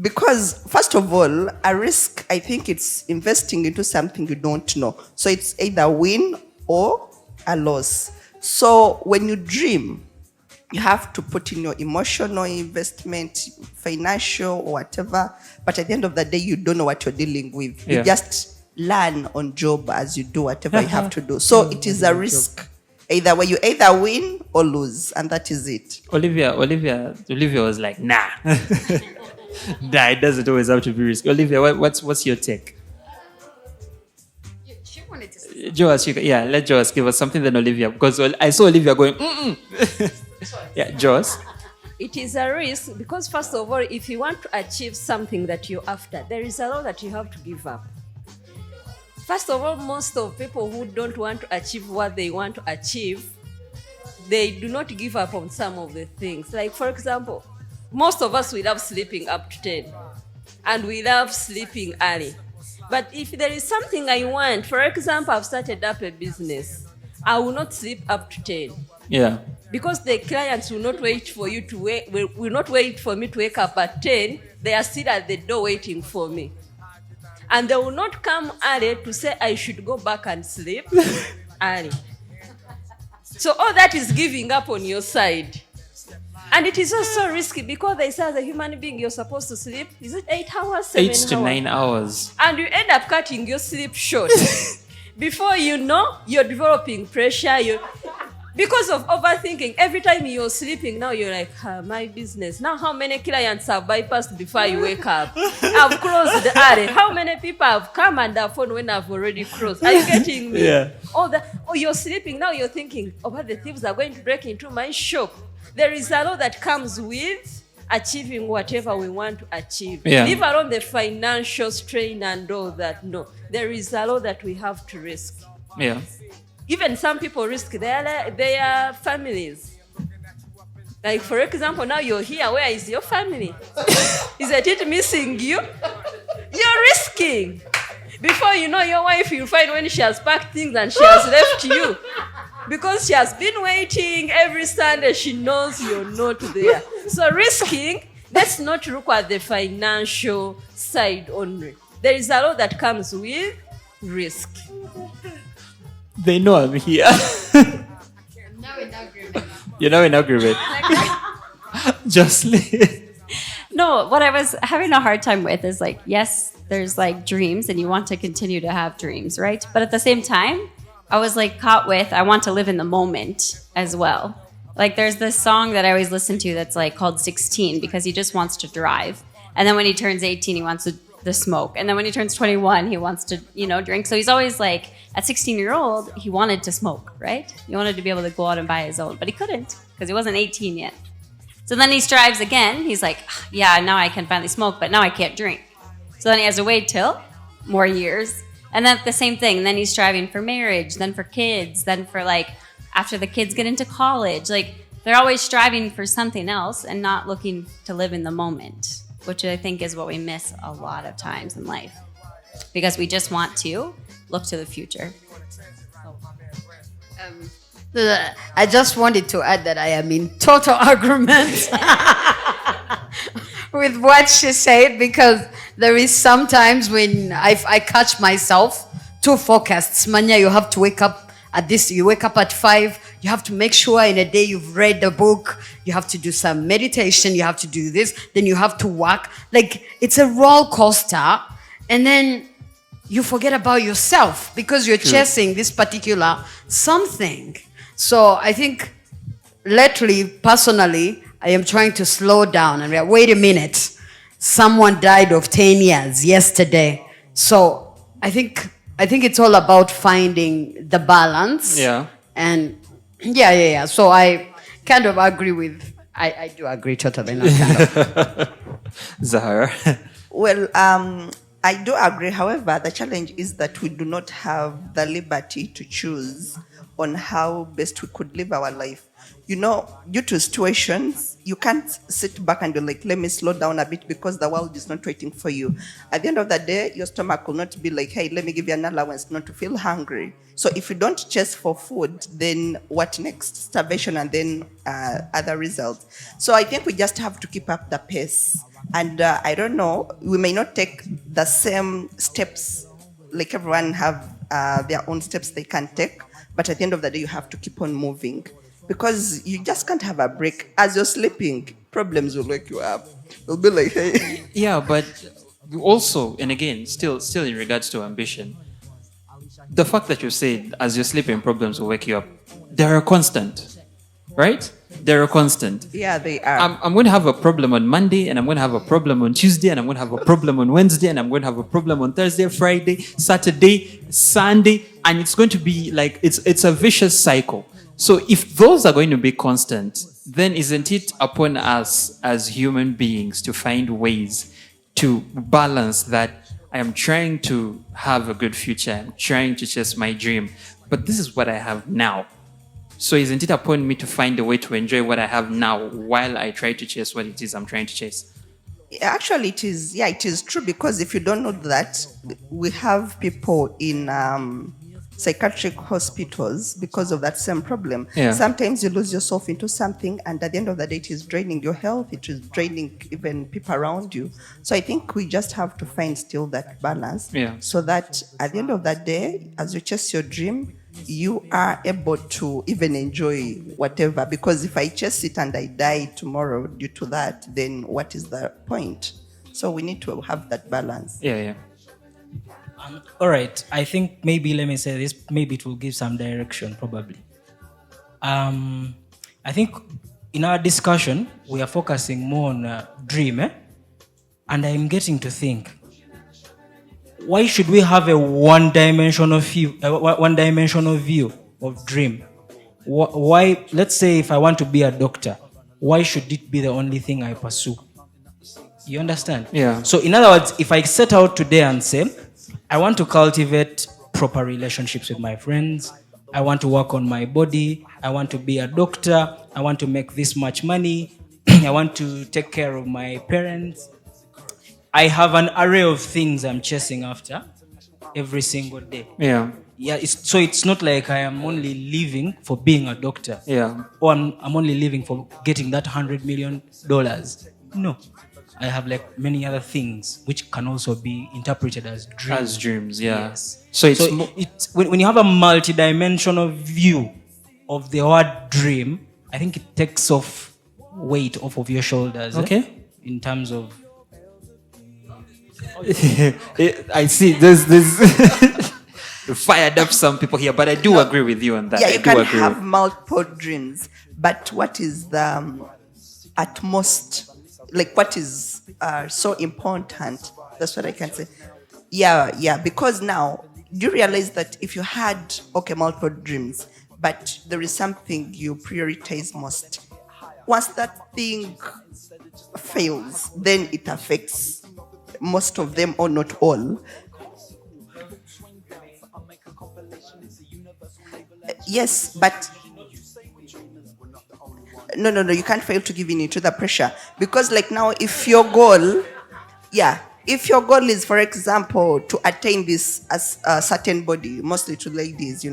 Because, first of all, a risk, I think it's investing into something you don't know. So it's either win or a loss. So when you dream, you have to put in your emotional investment, financial or whatever. But at the end of the day, you don't know what you're dealing with. Yeah. You just learn on job as you do whatever you have to do. So it is a risk. Either way, you either win or lose, and that is it. Olivia was like, nah. Nah, it doesn't always have to be risky. Olivia, what's your take? She wanted to say. Joas, let Joas give us something then Olivia, because I saw Olivia going, Yeah, Joas. It is a risk because, first of all, if you want to achieve something that you're after, there is a lot that you have to give up. First of all, most of people who don't want to achieve what they want to achieve, they do not give up on some of the things. Like, for example, most of us, we love sleeping up to 10 and we love sleeping early. But if there is something I want, for example, I've started up a business, I will not sleep up to 10. Yeah. Because the clients will not wait for you to will not wait for me to wake up at 10. They are still at the door waiting for me. And they will not come early to say I should go back and sleep early. So all that is giving up on your side. And it is also risky because they say as a human being you're supposed to sleep, is it 8 hours, 7 hours? 8 to 9 hours. And you end up cutting your sleep short. Before you know, you're developing pressure. Because of overthinking. Every time you're sleeping, now you're like, my business. Now how many clients have bypassed before you wake up? I've closed the alley. How many people have come and have phone when I've already closed? Are you getting me? Yeah. You're sleeping, now you're thinking, what the thieves are going to break into my shop. There is a lot that comes with achieving whatever we want to achieve. Yeah. Leave alone the financial strain and all that. No, there is a lot that we have to risk. Yeah. Even some people risk their families. Like, for example, now you're here. Where is your family? Isn't it missing you? You're risking. Before you know your wife, you'll find when she has packed things and she has left you. Because she has been waiting every Sunday, she knows you're not there. So risking, let's not look at the financial side only. There is a lot that comes with risk. They know I'm here. Now in agreement. You're now in agreement. Jocelyn. No, what I was having a hard time with is like, yes, there's like dreams and you want to continue to have dreams, right? But at the same time, I was like caught with, I want to live in the moment as well. Like there's this song that I always listen to that's like called 16 because he just wants to drive. And then when he turns 18, he wants to smoke. And then when he turns 21, he wants to, drink. So he's always like, at 16-year-old, he wanted to smoke, right? He wanted to be able to go out and buy his own, but he couldn't because he wasn't 18 yet. So then he strives again. He's like, yeah, now I can finally smoke, but now I can't drink. So then he has to wait till more years. And then the same thing. And then he's striving for marriage, then for kids, then for like after the kids get into college. Like they're always striving for something else and not looking to live in the moment, which I think is what we miss a lot of times in life, because we just want to look to the future. I just wanted to add that I am in total agreement with what she said, because there is sometimes when I catch myself too focused. Manya, you have to wake up at this, you wake up at 5, you have to make sure in a day you've read the book, you have to do some meditation, you have to do this, then you have to work. Like, it's a roller coaster, and then you forget about yourself because you're chasing this particular something. So I think lately, personally, I am trying to slow down and be like, wait a minute, someone died of 10 years yesterday. So I think it's all about finding the balance. Yeah. And yeah. So I kind of agree with, I do agree totally. Not kind of. Zahara. Well, I do agree. However, the challenge is that we do not have the liberty to choose on how best we could live our life. You know, due to situations, you can't sit back and be like, let me slow down a bit because the world is not waiting for you. At the end of the day, your stomach will not be like, hey, let me give you an allowance not to feel hungry. So if you don't chase for food, then what next? Starvation and then other results. So I think we just have to keep up the pace. And I don't know, we may not take the same steps, like everyone have their own steps they can take. But at the end of the day, you have to keep on moving because you just can't have a break. As you're sleeping, problems will wake you up. They'll be like, hey. Yeah, but also, and again, still in regards to ambition, the fact that you said as you're sleeping, problems will wake you up, they're a constant, right? They're a constant. Yeah, they are. I'm going to have a problem on Monday, and I'm going to have a problem on Tuesday, and I'm going to have a problem on Wednesday, and I'm going to have a problem on Thursday, Friday, Saturday, Sunday, and it's going to be like it's a vicious cycle. So if those are going to be constant, then isn't it upon us as human beings to find ways to balance that? I am trying to have a good future. I'm trying to chase my dream, but this is what I have now. So isn't it upon me to find a way to enjoy what I have now while I try to chase what it is I'm trying to chase? Actually, it is. Yeah, it is true because if you don't know that, we have people in psychiatric hospitals because of that same problem. Yeah. Sometimes you lose yourself into something, and at the end of the day, it is draining your health. It is draining even people around you. So I think we just have to find still that balance. Yeah. So that at the end of the day, as you chase your dream, you are able to even enjoy whatever. Because if I chase it and I die tomorrow due to that, then what is the point? So we need to have that balance. Yeah. All right. I think maybe, let me say this, maybe it will give some direction, probably. I think in our discussion, we are focusing more on dream, and I'm getting to think, why should we have a one-dimensional view of dream? Why, let's say if I want to be a doctor, why should it be the only thing I pursue? You understand? Yeah. So in other words, if I set out today and say, I want to cultivate proper relationships with my friends, I want to work on my body, I want to be a doctor, I want to make this much money, I want to take care of my parents. I have an array of things I'm chasing after every single day. Yeah. Yeah, so it's not like I am only living for being a doctor. Yeah. Or I'm only living for getting that $100 million. No. I have like many other things which can also be interpreted as dreams. As dreams, yeah. Yes. So it's when you have a multidimensional view of the word dream, I think it takes off weight off of your shoulders. Okay. In terms of I see there's fired up some people here, but I do agree with you on that. Yeah, I you do can agree have multiple dreams, but what is the at most, like what is so important? That's what I can say. Yeah, because now, do you realize that if you had, multiple dreams, but there is something you prioritize most, once that thing fails, then it affects most of them or not all. Yes, but no, you can't fail to give in to the pressure. Because like now, if your goal is, for example, to attain this as a certain body, mostly to ladies,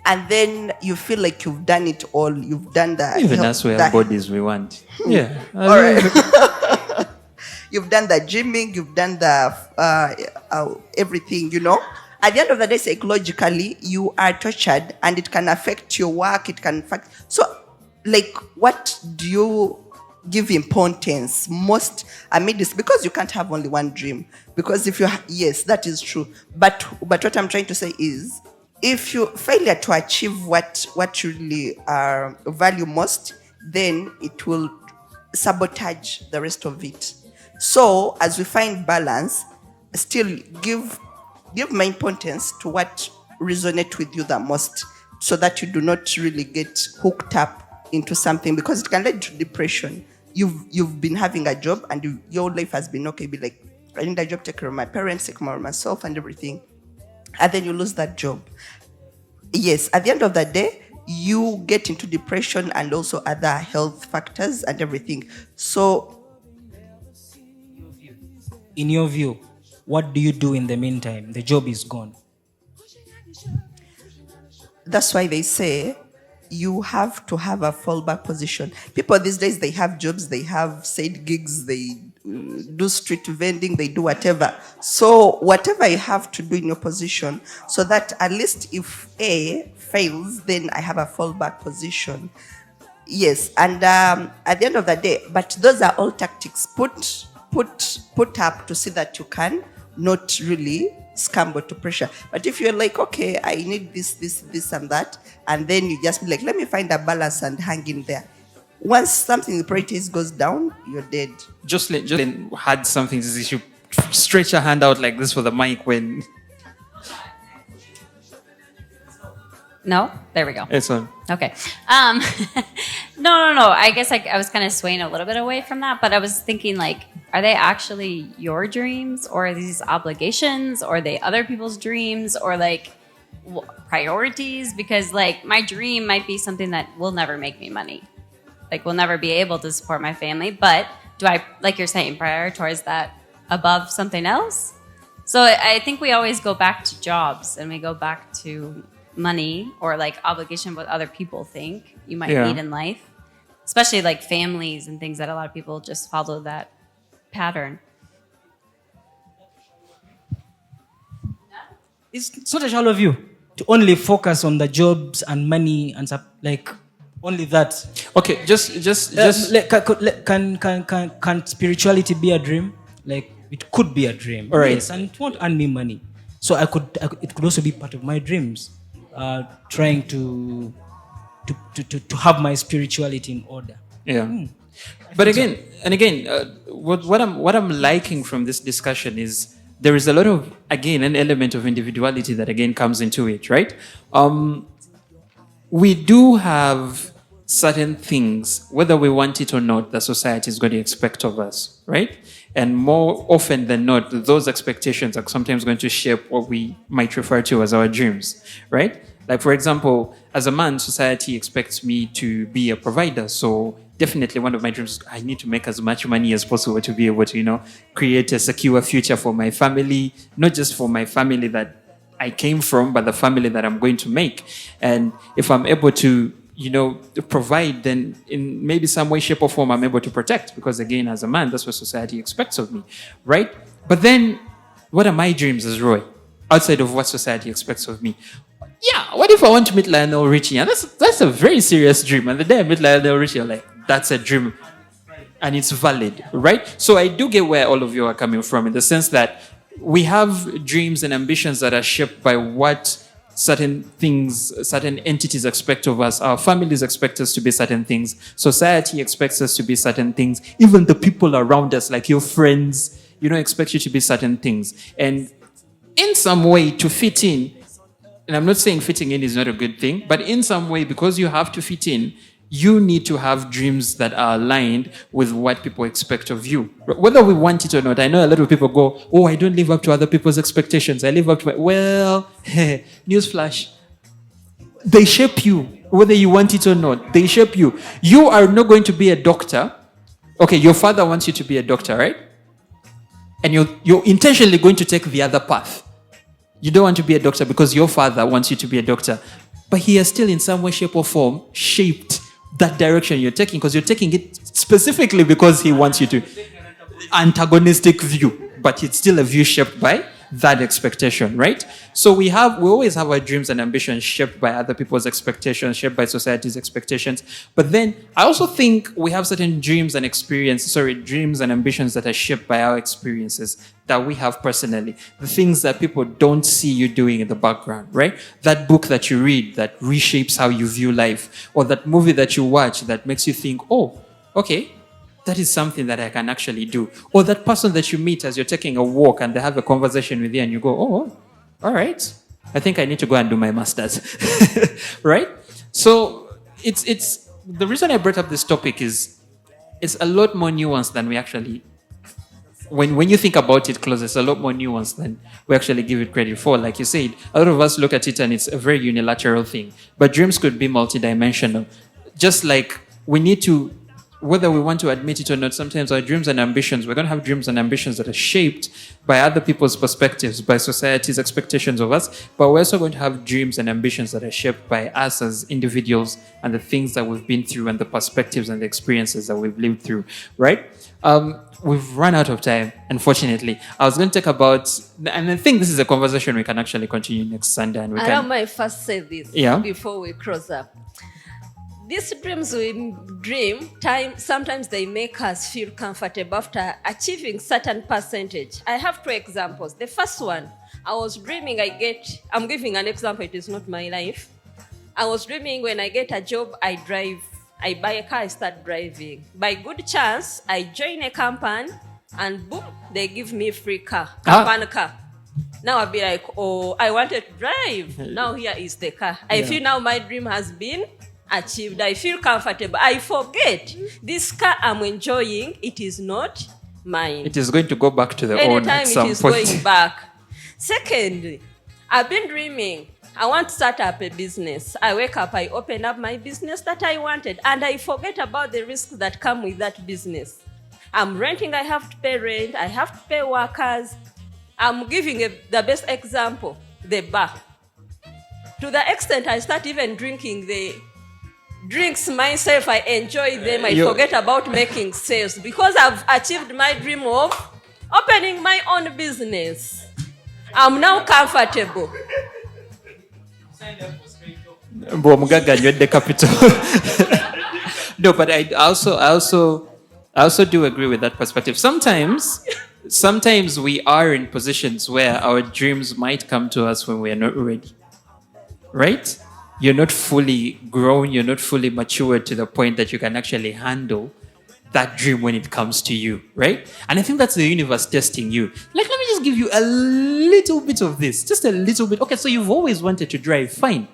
and then you feel like you've done it all, you've done the Even us, we have bodies we want. Yeah. all right. You've done the gymming, you've done the everything, At the end of the day, psychologically, you are tortured, and it can affect your work. It can affect. So, like, what do you give importance most amid this? Because you can't have only one dream. Because if you, yes, that is true. But what I'm trying to say is, if you failure to achieve what you really value most, then it will sabotage the rest of it. So, as we find balance, still give my importance to what resonates with you the most, so that you do not really get hooked up into something, because it can lead to depression. You've been having a job, and your life has been okay. Be like, I need a job, take care of my parents, take care of myself, and everything, and then you lose that job. Yes, at the end of the day, you get into depression and also other health factors and everything. So, In your view, what do you do in the meantime? The job is gone. that's why they say you have to have a fallback position. People these days, they have jobs, they have side gigs, they do street vending, they do whatever. So whatever you have to do in your position, so that at least if A fails, then I have a fallback position. Yes, and at the end of the day, but those are all tactics put up to see that you can not really succumb to pressure. But if you're like, okay, I need this and that, and then you just be like, let me find a balance and hang in there. Once something, the priorities goes down, you're dead. Jocelyn had something to say. She stretch her hand out like this for the mic when... No? There we go. It's on. Okay. No. I guess I was kind of swaying a little bit away from that, but I was thinking, like, are they actually your dreams, or are these obligations, or are they other people's dreams, or like priorities? Because like my dream might be something that will never make me money. Like, will never be able to support my family, but do I, like you're saying, prioritize that above something else? So I think we always go back to jobs, and we go back to money, or like obligation, what other people think you might need in life, especially like families and things, that a lot of people just follow that pattern. It's not a shallow view to only focus on the jobs and money and stuff, like only that. Okay, just Can spirituality be a dream? Like, it could be a dream. All right. Yes, and it won't earn me money. So it could also be part of my dreams. Trying to have my spirituality in order. Yeah. But again, what I'm liking from this discussion is there is a lot of, again, an element of individuality that again comes into it, right? We do have certain things, whether we want it or not, that society is going to expect of us, right? And more often than not, those expectations are sometimes going to shape what we might refer to as our dreams, right? Like, for example, as a man, society expects me to be a provider. So definitely one of my dreams, I need to make as much money as possible to be able to, create a secure future for my family, not just for my family that I came from, but the family that I'm going to make. And if I'm able to, provide, then in maybe some way, shape, or form, I'm able to protect. Because again, as a man, that's what society expects of me, right? But then, what are my dreams as Roy, outside of what society expects of me? Yeah, what if I want to meet Lionel Richie? And that's a very serious dream. And the day I meet Lionel Richie, I'm like, that's a dream. And it's valid, right? So I do get where all of you are coming from, in the sense that we have dreams and ambitions that are shaped by what certain things, certain entities expect of us. Our families expect us to be certain things. Society expects us to be certain things. Even the people around us, like your friends, expect you to be certain things. And in some way, to fit in, and I'm not saying fitting in is not a good thing, but in some way, because you have to fit in, you need to have dreams that are aligned with what people expect of you. Whether we want it or not, I know a lot of people go, oh, I don't live up to other people's expectations. I live up to my... Well, newsflash. They shape you, whether you want it or not. They shape you. You are not going to be a doctor. Okay, your father wants you to be a doctor, right? And you're intentionally going to take the other path. You don't want to be a doctor because your father wants you to be a doctor. But he has still, in some way, shape, or form, shaped that direction you're taking, because you're taking it specifically because he wants you to. Antagonistic view, but it's still a view shaped by that expectation, right? So we always have our dreams and ambitions shaped by other people's expectations, shaped by society's expectations. But then I also think we have certain dreams and ambitions that are shaped by our experiences that we have personally. The things that people don't see you doing in the background, right? That book that you read that reshapes how you view life, or that movie that you watch that makes you think, oh, okay, that is something that I can actually do. Or that person that you meet as you're taking a walk and they have a conversation with you and you go, oh, all right, I think I need to go and do my master's. Right? So it's the reason I brought up this topic is it's a lot more nuanced than we actually, when you think about it close, it's a lot more nuanced than we actually give it credit for. Like you said, a lot of us look at it and it's a very unilateral thing. But dreams could be multidimensional. Just like we need to, whether we want to admit it or not, sometimes our dreams and ambitions, we're going to have dreams and ambitions that are shaped by other people's perspectives, by society's expectations of us, but we're also going to have dreams and ambitions that are shaped by us as individuals and the things that we've been through and the perspectives and the experiences that we've lived through, right? We've run out of time, unfortunately. I was going to talk about, and I think this is a conversation we can actually continue next Sunday. And I might first say this before we cross up. These dreams we dream, sometimes they make us feel comfortable after achieving certain percentage. I have 2 examples. The first one, I was dreaming I'm giving an example, it is not my life. I was dreaming when I get a job, I buy a car, I start driving. By good chance, I join a company and boom, they give me free car, company car. Now I'll be like, oh, I wanted to drive. Now here is the car. I feel now my dream has been achieved. I feel comfortable. I forget this car I'm enjoying, it is not mine. It is going to go back to the owner at some point. Anytime it is going back. Secondly, I've been dreaming. I want to start up a business. I wake up, I open up my business that I wanted, and I forget about the risks that come with that business. I'm renting, I have to pay rent, I have to pay workers. I'm giving the best example, the bar. To the extent I start even drinking the drinks myself, I enjoy them, I forget about making sales because I've achieved my dream of opening my own business. I'm now comfortable. Capital. No, but I also do agree with that perspective. Sometimes we are in positions where our dreams might come to us when we are not ready. Right? You're not fully grown, you're not fully matured to the point that you can actually handle that dream when it comes to you, right? And I think that's the universe testing you. Like, let me just give you a little bit of this, just a little bit. Okay, so you've always wanted to drive, fine.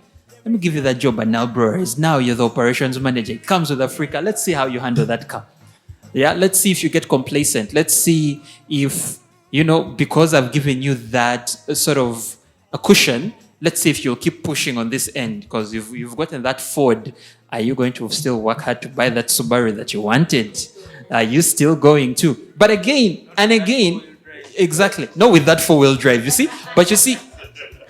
Let me give you that job at Now Breweries. Now you're the operations manager. It comes with a free car. Let's see how you handle that car. Yeah, let's see if you get complacent. Let's see if, because I've given you that sort of a cushion, let's see if you'll keep pushing on this end, because you've gotten that Ford. Are you going to still work hard to buy that Subaru that you wanted? Are you still going to? But again and again, exactly. Not with that 4-wheel drive, you see? But you see,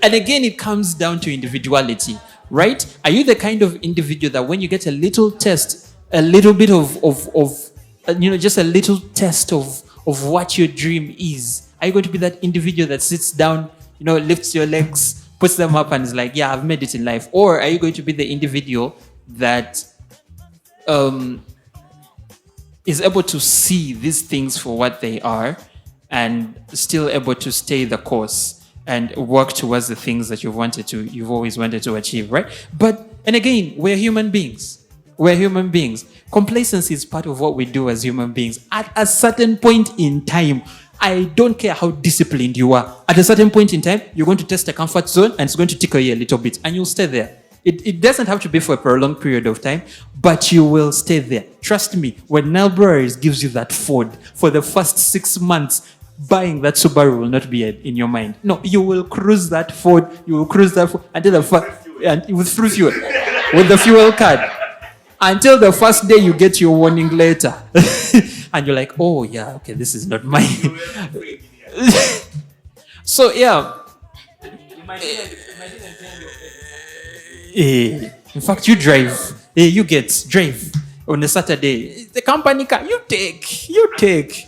and again, it comes down to individuality, right? Are you the kind of individual that when you get a little test, a little bit of just a little test of what your dream is, are you going to be that individual that sits down, lifts your legs, puts them up and is like, yeah, I've made it in life? Or are you going to be the individual that is able to see these things for what they are and still able to stay the course and work towards the things that you've always wanted to achieve, right? And again, we're human beings. Complacency is part of what we do as human beings. At a certain point in time, I don't care how disciplined you are. At a certain point in time, you're going to test a comfort zone and it's going to tickle you a little bit and you'll stay there. It doesn't have to be for a prolonged period of time, but you will stay there. Trust me, when Nile Breweries gives you that Ford, for the first 6 months, buying that Subaru will not be in your mind. No, you will cruise that Ford, until and with free fuel, with the fuel card. Until the first day you get your warning letter. And you're like, oh yeah, okay, this is not mine. So yeah. In fact, you drive. You drive on a Saturday. The company car, you take.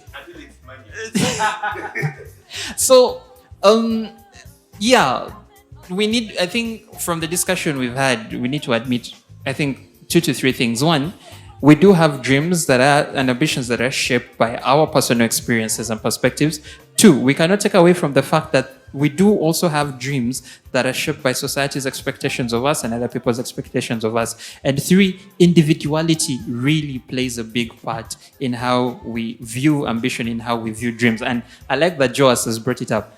So, yeah, we need, I think from the discussion we've had, we need to admit, I think 2 to 3 things. One, we do have dreams that are and ambitions that are shaped by our personal experiences and perspectives. 2, we cannot take away from the fact that we do also have dreams that are shaped by society's expectations of us and other people's expectations of us. And 3, individuality really plays a big part in how we view ambition, in how we view dreams. And I like that Joas has brought it up.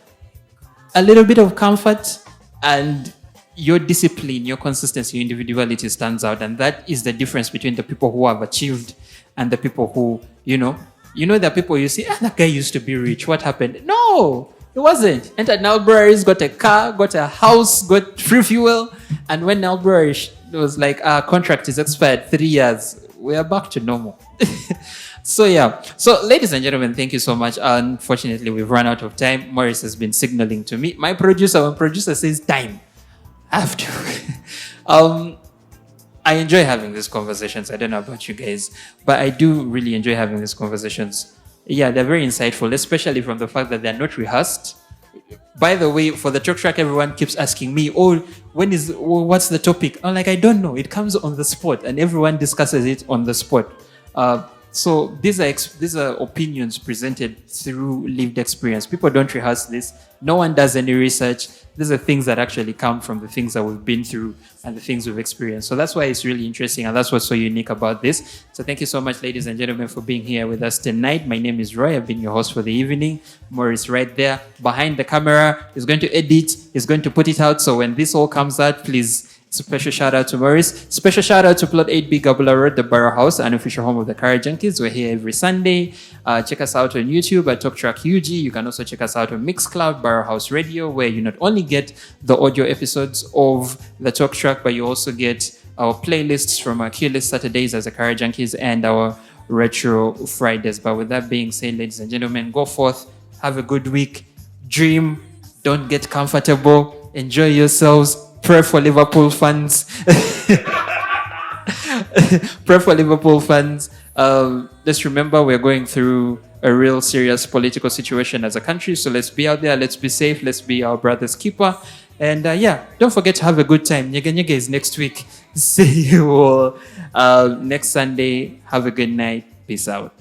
A little bit of comfort and your discipline, your consistency, your individuality stands out. And that is the difference between the people who have achieved and the people who, the people you see, that guy used to be rich. What happened? No, it wasn't. Entered Nalbury's, got a car, got a house, got free fuel. And when Nalbury was like, our contract is expired 3 years, we are back to normal. So yeah. So ladies and gentlemen, thank you so much. Unfortunately, we've run out of time. Morris has been signaling to me. My producer says time. I have to. I enjoy having these conversations. I don't know about you guys, but I do really enjoy having these conversations. Yeah, they're very insightful, especially from the fact that they're not rehearsed. By the way, for the TalkTrack, everyone keeps asking me, what's the topic? I'm like, I don't know. It comes on the spot and everyone discusses it on the spot. So these are opinions presented through lived experience. People don't rehearse this. No one does any research. These are things that actually come from the things that we've been through and the things we've experienced. So that's why it's really interesting, and that's what's so unique about this. So thank you so much, ladies and gentlemen, for being here with us tonight. My name is Roy. I've been your host for the evening. Morris right there behind the camera is going to edit. He's going to put it out. So when this all comes out, please, special shout out to Morris. Special shout out to Plot 8B Gabula Road, the Borough House, unofficial home of the Car Junkies. We're here every Sunday. Check us out on YouTube at TalkTrack UG. You can also check us out on Mixcloud, Borough House Radio, where you not only get the audio episodes of the TalkTrack, but you also get our playlists from our Q-List Saturdays as the Car Junkies and our Retro Fridays. But with that being said, ladies and gentlemen, go forth, have a good week, dream, don't get comfortable, enjoy yourselves. Pray for Liverpool fans. Pray for Liverpool fans. Just remember, we're going through a real serious political situation as a country. So let's be out there. Let's be safe. Let's be our brother's keeper. And don't forget to have a good time. Nyega Nyega is next week. See you all next Sunday. Have a good night. Peace out.